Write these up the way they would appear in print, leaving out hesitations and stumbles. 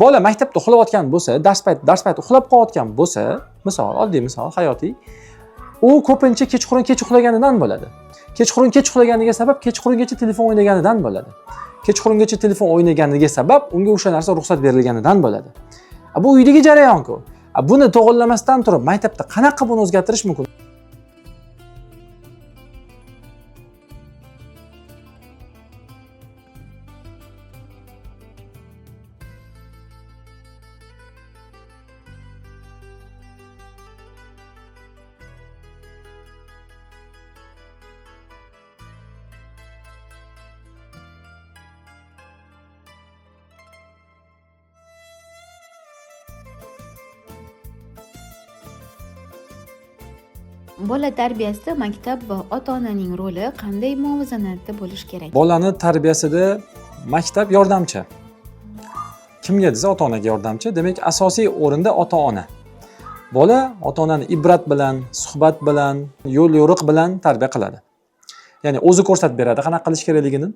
bola maktabda uxlayotgan bo'lsa, dars payti uxlab qolayotgan bo'lsa, misol, oddiy misol, hayotiy, u ko'pincha kechqurun kech uxlaganidan bo'ladi. Kechqurun kech uxlaganiga sabab kechqurungacha telefon o'ynaganidan bo'ladi. Kechqurungacha telefon o'ynaganiga sabab unga o'sha narsa ruxsat berilganidan bo'ladi. Bu uydagi jarayon-ku. Buni to'g'rilamasdan turib, maktabda qanaqa buni o'zgartirish mumkin? Bola tarbiyasida maktab va ota-onaning roli qanday muvozanatda bo'lishi kerak? Bolani tarbiyasida maktab yordamchi. Kimga desa ota-onaga yordamchi. Demak, asosiy o'rinda ota-ona. Bola ota-onani ibrat bilan, suhbat bilan, yo'l yo'riq bilan tarbiya qiladi. Ya'ni o'zi ko'rsatib beradi qanaqa qilish kerakligini,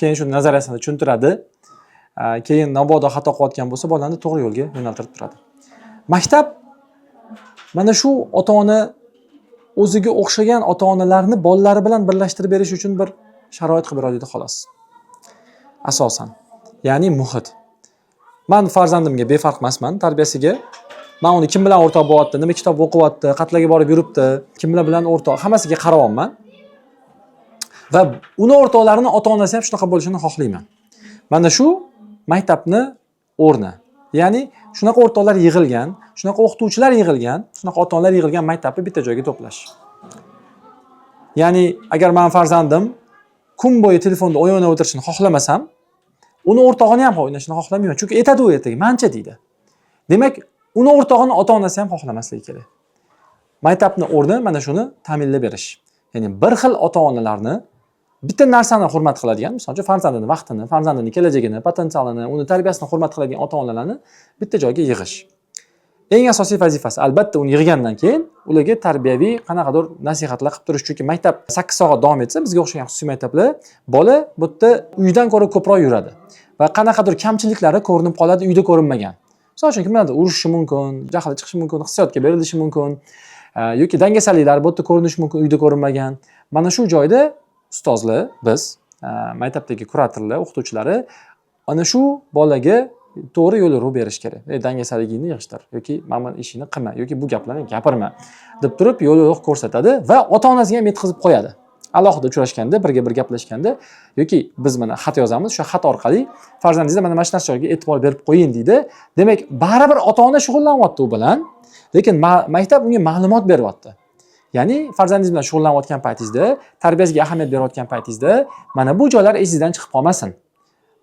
keyin shu nazariyasini tushuntiradi. Keyin mabodo xato qilayotgan bo'lsa, bolani to'g'ri yo'lga yo'naltirib turadi. Maktab mana shu ota-ona o'ziga o'xshagan ota-onalarni bolalari bilan birlashtirib berish uchun bir sharoit qilib beradi xolos. Asosan, ya'ni muhit. Men farzandimga befarq emasman tarbiyasiga. Men uni kim bilan o'rtoq bo'lyapti, nima kitob o'qiyapti, qatlarga borib yuribdi, kimlar bilan o'rtoq, hammasiga qarayapman. Va uni o'rtoqlarini ota-onasi ham shunaqa bo'lishini xohlayman. Mana shu maktabni o'rni. Ya'ni shunaqa o'rtoqlar yig'ilgan, shunaqa o'qituvchilar yig'ilgan, shunaqa ota-onalar yig'ilgan maktabni bitta joyga to'plash. Ya'ni agar men farzandim kun bo'yi telefonda o'yin o'ynab o'tirishini xohlamasam, uni o'rtog'ini ham o'ynashini xohlamayman. Chunki aytadi u ertaga, "Mancha" deydi. Demak, uni o'rtog'ini ota-onasi ham xohlamasligi kerak. Maktabni o'rni mana shuni ta'minlab berish. Ya'ni bir xil ota-onalarni bitta narsani hurmat qiladigan, masalan, farzandini vaqtini, farzandini kelajagini, potensialini, uni tarbiyasini hurmat qiladigan ota-onalarni bitta joyga yig'ish. Eng asosiy vazifasi albatta uni yig'gandan keyin ularga tarbiyaviy qanaqadir nasihatlar qilib turish. Chunki maktab 8 soat davom etsa, bizga o'xshagan xususiy maktablar, bola bu yerda uydan ko'ra ko'proq yuradi va qanaqadir kamchiliklari ko'rinib qoladi, uyda ko'rinmagan. Masalan, uchun kimlardir urishishi mumkin, jahli chiqishi mumkin, hissiyotga berilishi mumkin, yoki dangasaliklar bu yerda ko'rinishi mumkin, uyda ko'rinmagan. Mana shu joyda ustozlar, biz, maktabdagi kuratorlar, o'qituvchilari ana shu bolaga to'g'ri yo'l yo'riq berish kerak. Dangasaligingni yig'ishtir yoki mana ishini qilma yoki bu gaplarni gapirma deb turib yo'l yo'riq ko'rsatadi va ota-onasiga ham yetkazib qo'yadi. Alohida uchrashganda, birga bir gaplashganda yoki biz mana xat yozamiz, shu xat orqali farzandingizga mana shu narsaga e'tibor berib qo'ying deydi. Demak, baribir ota-ona shug'ullanyapti u bilan, lekin maktab unga ma'lumot beryapti. Ya'ni farzandingiz bilan shug'ullanayotgan paytingizda, tarbiyasiga ahamiyat berayotgan paytingizda mana bu joylar esingizdan chiqib qolmasin.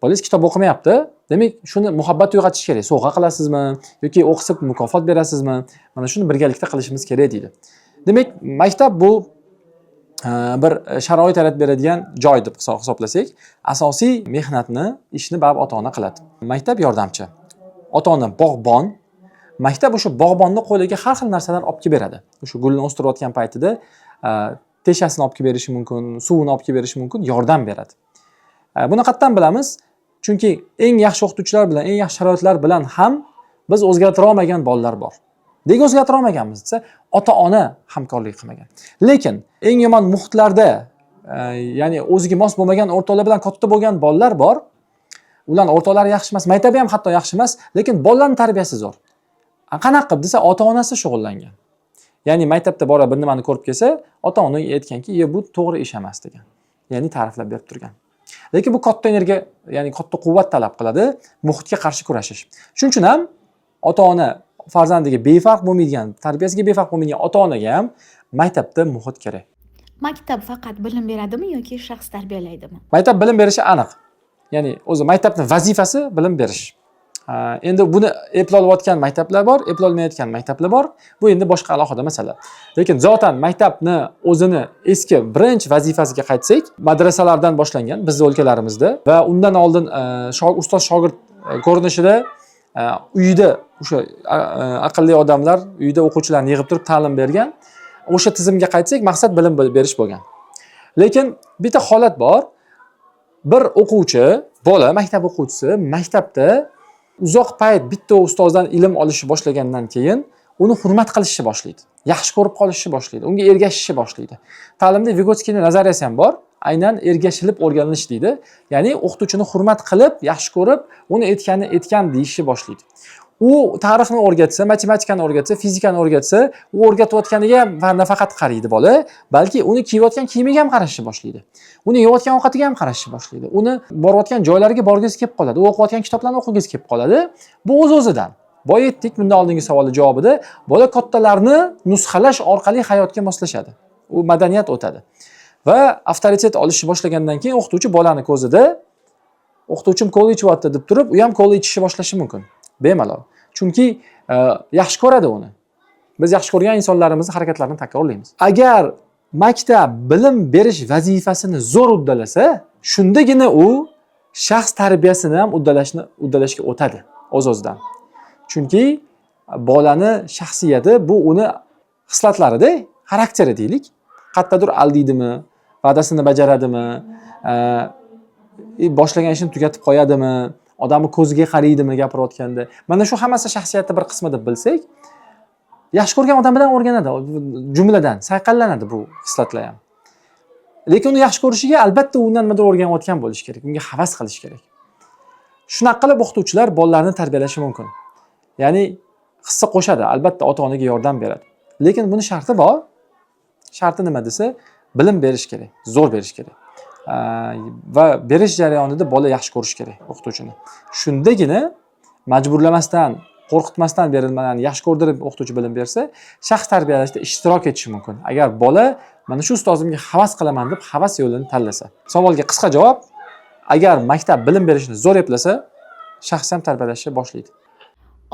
Bolangiz kitob o'qimayapti, demak shuni muhabbat uyg'otish kerak. Sovg'a qilasizmi yoki o'qisa mukofot berasizmi? Mana shuni birgalikda qilishimiz kerak deydi. Demak, maktab bu bir sharoit yaratib beradigan joy deb hisoblasak, asosiy mehnatni, ishni baribir ota-ona qiladi. Maktab yordamchi. Ota-ona bog'bon. Maktab o'sha bog'bonni qo'liga har xil narsalar olib kelib beradi. O'sha gulni o'stirayotgan paytida teshasini olib kelib berishi mumkin, suvini olib kelib berishi mumkin, yordam beradi. Buni qayerdan bilamiz? Chunki eng yaxshi o'qituvchilar bilan, eng yaxshi sharoitlar bilan ham biz o'zgartira olmagan bolalar bor. Nega o'zgartira olmaganmiz desa, ota-ona hamkorlik qilmagan. Lekin eng yomon muhitlarda, ya'ni o'ziga mos bo'lmagan o'rtoqlar bilan katta bo'lgan bolalar bor. Ular o'rtoqlari yaxshi emas, maktabi ham hatto yaxshi emas, lekin bolalarning tarbiyasi zo'r. Qanaqa qilib desa, ota-onasi shug'ullangan. Ya'ni maktabda borib bir nimani ko'rib kelsa, ota-ona aytganki, "Bu to'g'ri ish emas" degan. Ya'ni ta'riflab berib turgan. Lekin bu katta energiya, ya'ni katta quvvat talab qiladi, muhitga qarshi kurashish. Shuning uchun ham ota-ona farzandiga befarq bo'lmaydigan, tarbiyasiga befarq bo'lmaydigan ota-onaga ham maktabda muhit kerak. Maktab faqat bilim beradimi yoki shaxs tarbiyalaydimi? Maktab bilim berishi aniq. Ya'ni o'zi maktabning vazifasi bilim berish. Endi buni eplolmayotgan maktablar bor, eplolmayotgan maktablar bor. Bu endi boshqa alohida masala. Lekin zotan maktabni o'zini eski birinchi vazifasiga qaytsak, madrasalardan boshlangan bizning o'lkalarimizda va undan oldin ustoz shogird ko'rinishida uyda o'sha aqlli odamlar uyda o'quvchilarni yig'ib turib ta'lim bergan. O'sha tizimga qaytsak, maqsad bilim berish bo'lgan. Lekin bitta holat bor. Bir o'quvchi, bola, maktab o'quvchisi maktabda uzoq payt bitta ustozdan ilm olishni boshlagandan keyin uni hurmat qilishni boshlaydi. Yaxshi ko'rib qolishni boshlaydi. Unga ergashishni boshlaydi. Ta'limda Vygotskyning nazariyasi ham bor. Aynan ergashilib o'rganilish deydi. Ya'ni o'qituvchini hurmat qilib, yaxshi ko'rib, uni aytganini aytgan deyishni boshlaydi. U tarixni o'rgatsa, matematikani o'rgatsa, fizikani o'rgatsa, u o'rgatayotganiga ham nafaqat qaraydi bola, balki uni kiyayotgan kiyimiga ham qarashni boshlaydi. Uni yeyotgan ovqatiga ham qarashni boshlaydi. Uni borayotgan joylariga borgisi kelib qoladi. U o'qiyotgan kitoblarni o'qigisi kelib qoladi. Bu o'z-o'zidan. Boya aytdik, bundan oldingi savol javobida bola kattalarni nusxalash orqali hayotga moslashadi. U madaniyat o'tadi. Va avtoritet olishni boshlagandan keyin o'qituvchi bolani ko'zida o'qituvchim kola ichyapti deb turib, u ham kola ichishni boshlashi mumkin. Bemalol. Chunki yaxshi ko'radi uni. Biz yaxshi ko'rgan insonlarimizni harakatlarini takrorlaymiz. Agar maktab bilim berish vazifasini zo'r uddalasa, shundagina u shaxs tarbiyasini ham uddalashga o'tadi o'z-o'zidan. Chunki bolani shaxsiyati bu uni hislatlarida, xarakteri deylik. Qayerdadir aldaydimi, va'dasini bajaradimi, boshlagan ishini tugatib qo'yadimi, odamni ko'ziga qaraydimi gapirayotganda. Mana shu hammasi shaxsiyatning bir qismi deb bilsak, yaxshi ko'rgan odam bilan o'rganadi, jumladan sayqallanadi bu hislatlar ham. Lekin uni yaxshi ko'rishiga albatta undan nimadir o'rganayotgan bo'lish kerak, unga havas qilish kerak. Shunaqa qilib o'qituvchilar bolalarni tarbiyalashi mumkin. Ya'ni hissa qo'shadi, albatta ota-onaga yordam beradi. Lekin buni sharti bor. Sharti nima desa, bilim berish kerak, zo'r berish kerak. Va berish jarayonida bola yaxshi ko'rish kerak o'qituvchini. Shundagina majburlamasdan, qo'rqitmasdan berilmadan yaxshi ko'rdirib o'qituvchi bilim bersa, shaxs tarbiyalashda ishtirok etishi mumkin. Agar bola mana shu ustozimga havas qilaman deb havas yo'lini tanlasa. Savolga qisqa javob: agar maktab bilim berishni zo'r eplasa, shaxs ham tarbiyalashni boshlaydi.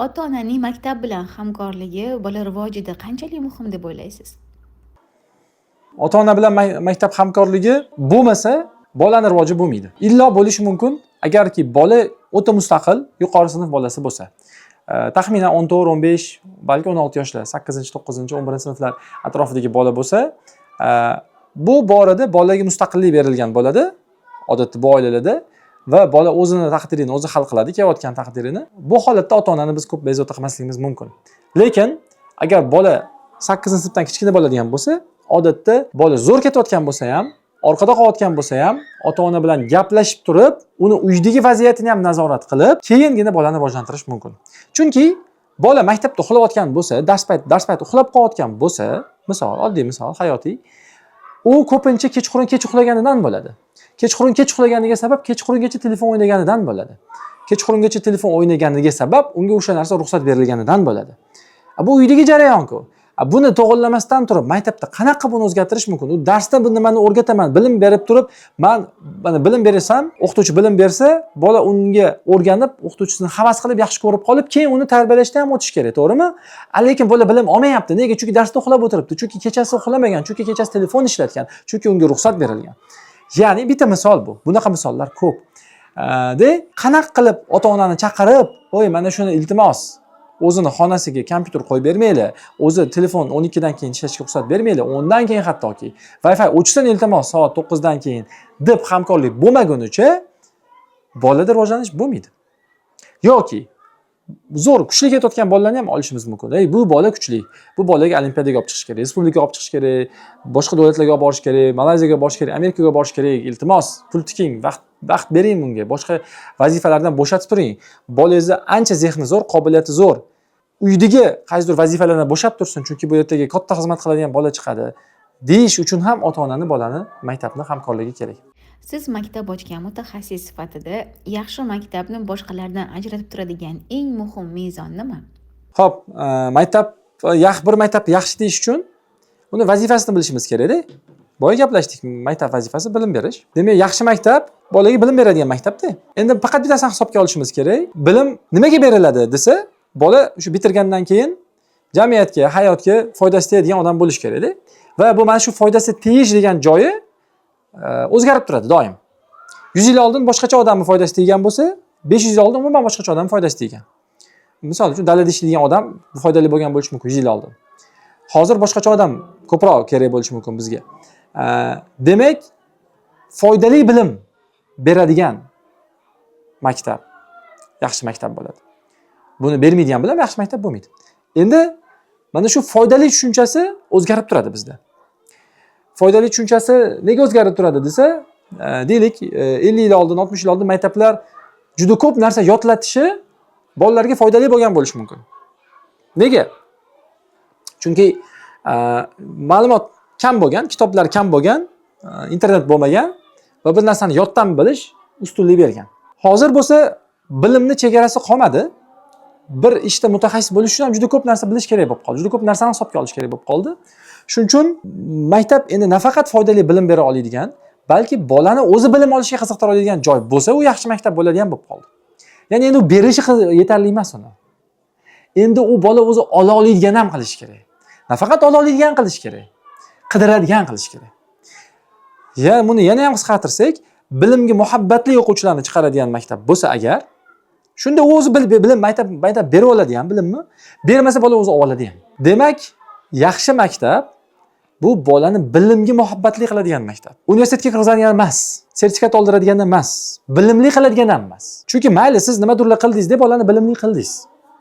Ota-onaning maktab bilan hamkorligi bola rivojida qanchalik muhim deb o'ylaysiz? Ota-ona bilan maktab hamkorligi bo'lmasa, bolani rivoji bo'lmaydi. Illo bo'lishi mumkin, agarki bola o'ta mustaqil, yuqori sinf bolasi bo'lsa. Taxminan 14-15, balki 16 yoshlar, 8-9, 11 sinflar atrofidagi bola bo'lsa, bu borada bolaga mustaqillik berilgan bo'ladi, odatda bu oilalarda, va bola o'zini taqdirini o'zi hal qiladi, kelayotgan taqdirini. Bu holatda ota-onani biz ko'p bezovta qilmasligimiz mumkin. Lekin agar bola 8-sinfdan kichkina bo'ladigan bo'lsa, odatda bola zo'r ketayotgan bo'lsa ham, orqada qolayotgan bo'lsa ham, ota-ona bilan gaplashib turib, uni uydagi vaziyatini ham nazorat qilib, keyingina bolani rivojlantirish mumkin. Chunki bola maktabda uxlayotgan bo'lsa, dars payt uxlab qolayotgan bo'lsa, misol, oddiy misol, hayotiy, u ko'pincha kechqurun kech uxlaganidan bo'ladi. Kechqurun kech uxlaganiga sabab kechqurungacha telefon o'ynaganidan bo'ladi. Kechqurungacha telefon o'ynaganiga sabab unga o'sha narsa ruxsat berilganidan bo'ladi. Bu uydagi jarayon-ku. Buni to'g'rilamasdan turib, maktabda qanaqa buni o'zgartirish mumkin? U darsda bu nimani o'rgataman, bilim berib turib, men bilim bersam, o'qituvchi bilim bersa, bola unga o'rganib, o'qituvchisini havas qilib, yaxshi ko'rib qolib, keyin uni tarbiyalashdan ham o'tish kerak, to'g'rimi? Lekin bola bilim olmayapti. Nega? Chunki darsda uxlab o'tiribdi, chunki kechasi uxlamagan, chunki kechasi telefon ishlatgan, chunki unga ruxsat berilgan. Ya'ni bitta misol bu. Bunaqa misollar ko'p. Qanaqa qilib ota-onani chaqirib, "Voy, mana shuni iltimos, o'zini xonasiga kompyuter qo'yib bermaylar, o'zi telefon 12 dan keyin ishlashga ruxsat bermaylar, undan keyin hattoki Wi-Fi o'chsin iltimos soat 9 dan keyin" deb hamkorlik bo'lmagunicha bolada rivojlanish bo'lmaydi. Yoki zo'r kuchli ketayotgan bolalarni ham olishimiz mumkin. Bu bola kuchli. Bu bolaga olimpiadaga olib chiqish kerak, respublikaga olib chiqish kerak, boshqa davlatlarga olib borish kerak, Malayziyaga borish kerak, Amerikaga borish kerak. Iltimos, pul tiking, vaqt bering unga, boshqa vazifalardan bo'shatib turing. Bolangizni ancha zehni zo'r, qobiliyati zo'r. Uydagi qaysidir vazifalardan bo'shab tursin, chunki bu yertaga katta xizmat qiladigan bola chiqadi. Deyish uchun ham ota-onani, bolani maktabni hamkorligi kerak. Siz maktab ochgan mutaxassis sifatida yaxshi maktabni boshqalardan ajratib turadigan eng muhim mezon nima? Xo'p, bir maktabni yaxshi deyish uchun uni vazifasini bilishimiz kerak-da. Boya gaplashdik, maktab vazifasi bilim berish. Demak, yaxshi maktab bolaga bilim beradigan maktabda. Endi faqat bittasini hisobga olishimiz kerak. Bilim nimaga beriladi desa, bola shu bitirgandan keyin jamiyatga, hayotga foydasi tegadigan odam bo'lish kerak-da. Va bu mana shu foydasi tegish degan joyi o'zgarib turadi doim. 100 yil oldin boshqacha odamning foydasi tegan bo'lsa, 500 yil oldin umuman boshqacha odamning foydasi tegan. Misol uchun dalada ishlaydigan odam foydali bo'lgan bo'lishi mumkin 100 yil oldin. Hozir boshqacha odam ko'proq kerak bo'lishi mumkin bizga. Demak, foydali bilim beradigan maktab yaxshi maktab bo'ladi. buni bermaydigan bilan yaxshi maktab bo'lmaydi. Endi mana shu foydali tushunchasi o'zgarib turadi bizda. Foydali tushunchasi nega o'zgarib turadi desa, deylik 50 yil oldin, 60 yil oldin maktablar juda ko'p narsa yodlatishi bolalarga foydali bo'lgan bo'lishi mumkin. Nega? Chunki ma'lumot kam bo'lgan, kitoblar kam bo'lgan, internet bo'lmagan va bir narsani yoddan bilish ustunlik bergan. Hozir bo'lsa bilimni chegarasi qolmadi. Bir ishda mutaxassis bo'lish uchun ham juda ko'p narsa bilish kerak bo'lib qoldi. Juda ko'p narsani hisobga olish kerak bo'lib qoldi. Shuning uchun maktab endi nafaqat foydali bilim bera oladigan, balki bolani o'zi bilim olishga qiziqtira oladigan joy bo'lsa, u yaxshi maktab bo'ladigan bo'lib qoldi. Ya'ni endi u berishi yetarli emas uni. Endi u bola o'zi ola oladigan ham qilish kerak. Nafaqat ola oladigan qilish kerak, qidiradigan qilish kerak. Ya buni yana ham qisqartirsak, bilimga muhabbatli o'quvchilarni chiqaradigan maktab bo'lsa agar, shunda u o'zi bilim maktab berib oladi ham bilimni, bermasa bola o'zi oladi ham. Demak, yaxshi maktab bu bolani bilimga muhabbatli qiladigan maktab. Universitetga kirgizadigan emas, sertifikat oldiradigan emas, bilimli qiladigan ham emas. Chunki mayli siz nimadirlar qildingiz deb bolani bilimli qildingiz.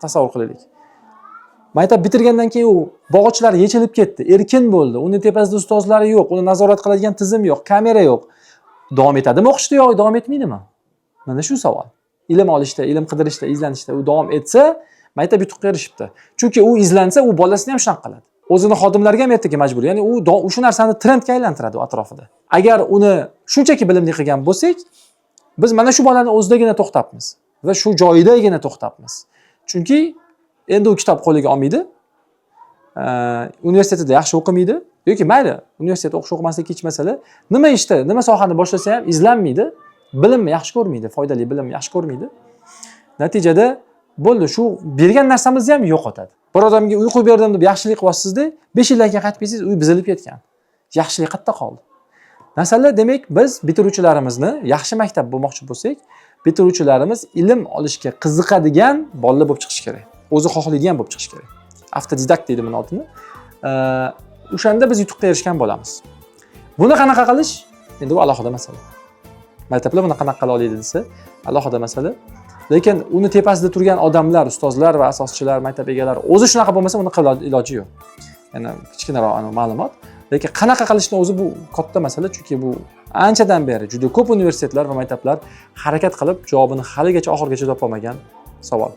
Tasavvur qilaylik. Maktab bitirgandan keyin u bog'ochlari yechilib ketdi, erkin bo'ldi. Uni tepasida ustozlari yo'q, uni nazorat qiladigan tizim yo'q, kamera yo'q. Davom etadimi o'qishda yoki davom etmaydimi? Mana shu savol. Ilm olishda, ilm qidirishda, izlanishda u davom etsa, maktab yutuqqa erishibdi. Chunki u izlansa, u bolasini ham shunaqa qiladi. O'zini xodimlarga ham ertaga majbur. Ya'ni u shu narsani trendga aylantiradi atrofida. Agar uni shunchaki bilimli qilgan bo'lsak, biz mana shu bolani o'zidagina to'xtabmiz va shu joyidagina to'xtabmiz. Chunki endi u kitob qo'liga olmaydi. Universitetda yaxshi o'qimaydi yoki mayli, universitetda o'qish o'qimasligi hech masala. Nima ishda, nima sohani boshlasa ham izlanmaydi, bilimni yaxshi ko'rmaydi, foydali bilimni yaxshi ko'rmaydi. Natijada bo'ldi, shu bergan narsamizni ham yo'qotadi. Bir odamga uyqu berdim deb yaxshilik qilyapsizda, 5 yildan keyin qaytib kelsangiz, uy buzilib ketgan. Yaxshilik qayerda qoldi? Masala demak, biz bitiruvchilarimizni yaxshi maktab bo'lmoqchi bo'lsak, bitiruvchilarimiz ilm olishga qiziqadigan bolalar bo'lib chiqish kerak. O'zi xohlaydigan bo'lib chiqish kerak. Avtodidakt deydi buni otini. O'shanda biz yutuqqa erishgan bo'lamiz. Buni qanaqa qilish? Endi bu alohida masala. Maktablar buni qanaqa qila oladi desa, alohida masala. Lekin uni tepasida turgan odamlar, ustozlar va asoschilar, maktab egalari o'zi shunaqa bo'lmasa, uni qilib iloji yo'q. Ya'ni kichkinaroq ma'lumot. Lekin qanaqa qilishni o'zi bu katta masala, chunki bu anchadan beri juda ko'p universitetlar va maktablar harakat qilib javobini haligacha oxirigacha topa olmagan savol.